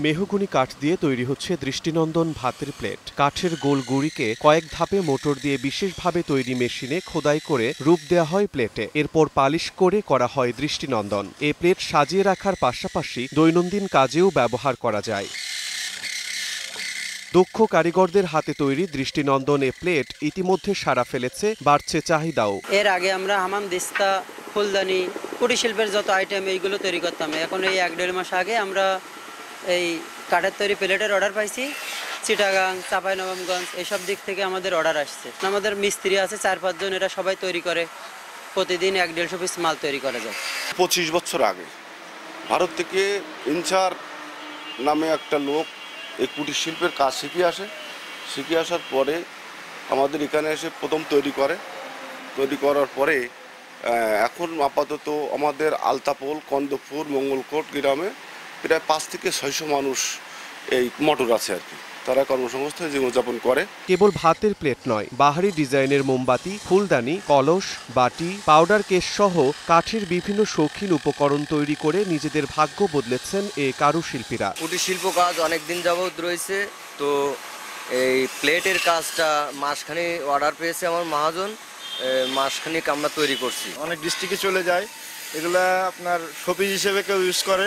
Mahogany কাঠ দিয়ে তৈরি হচ্ছে দৃষ্টিনন্দন ভাতের প্লেট। কাঠের গোল গুঁড়িকে কয়েক ধাপে মোটর দিয়ে বিশেষভাবে তৈরি মেশিনে খোদাই করে রূপ দেওয়া হয় প্লেটে। এরপর পালিশ করে করা হয় দৃষ্টিনন্দন। এ প্লেট সাজিয়ে রাখার পাশাপাশি দৈনন্দিন কাজেও ব্যবহার করা যায়। দক্ষ কারিগরদের হাতে তৈরি দৃষ্টিনন্দন এ প্লেট ইতিমধ্যে সাড়া ফেলেছে, বাড়ছে চাহিদাও। এর আগে আমরা হামাম দিস্তা, ফুলদানি, কুটির শিল্পের যত আইটেম এইগুলো তৈরি করতাম। এখন এই 1-1.5 মাস আগে আমরা এই কাঠের তৈরি প্লেটের অর্ডার পাইছি। চিটাগাং, চাঁপাইনবাবগঞ্জ এইসব দিক থেকে আমাদের অর্ডার আসছে। আমাদের মিস্ত্রি আছে 4-5 জন, এরা সবাই তৈরি করে। প্রতিদিন 1-150 পিস মাল তৈরি করা যায়। 25 বছর আগে ভারত থেকে ইনচার নামে একটা লোক এই কুটির শিল্পের কাজ শিখে আসার পরে আমাদের এখানে এসে প্রথম তৈরি করার পরে এখন আপাতত আমাদের আলতাপোল, কন্দপুর, মঙ্গলকোট গ্রামে প্রায় 5 থেকে 600 মানুষ এই মোটর আছে আর কি। তারা কর্মসংস্থানে জীবনযাপন করে। কেবল ভাতের প্লেট নয়, বাহারি ডিজাইনের মোমবাতি, ফুলদানি, কলস, বাটি, পাউডার কেস সহ কাঠের বিভিন্ন শৌখিন উপকরণ তৈরি করে নিজেদের ভাগ্য বদলেছেন এ কারুশিল্পীরা। কুটির শিল্প কাজ অনেকদিন যাবৎ রয়েছে। তো এই প্লেটের কাজটা মাসখানি অর্ডার পেয়েছে আমার মহাজন, মাসখানিক আমরা তৈরি করছি। অনেক ডিস্ট্রিক্টে চলে যায়। এগুলা আপনার শোপিস হিসেবে কেউ ইউজ করে,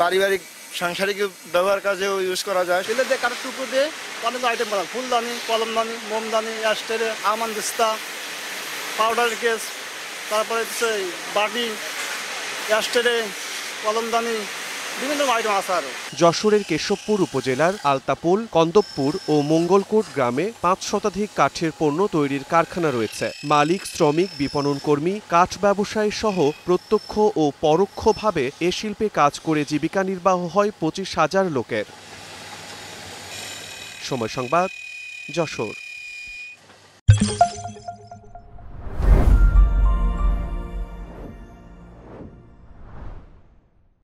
পারিবারিক সাংসারিক ব্যবহার কাজেও ইউজ করা যায়। এগুলো দিয়ে কাঠের টুকরো দিয়ে অনেক আইটেম করা, ফুলদানি, কলমদানি, মোমদানি, অ্যাস্টেরে, আমান দিস্তা, পাউডার কেস, তারপরে হচ্ছে বাটি, অ্যাস্টেরে, কলমদানি, বিভিন্ন আইটেম আছে আরো। যশোরের কেশবপুর উপজেলার আলতাপোল, কন্দবপুর ও মঙ্গলকোট গ্রামে 5 শতাধিক কাঠের পণ্য তৈরির কারখানা রয়েছে। মালিক, শ্রমিক, বিপণন কর্মী, কাঠ ব্যবসায়ী সহ প্রত্যক্ষ ও পরোক্ষভাবে এ শিল্পে কাজ করে জীবিকা নির্বাহ হয় 25,000 লোকের। সময় সংবাদ, যশোর।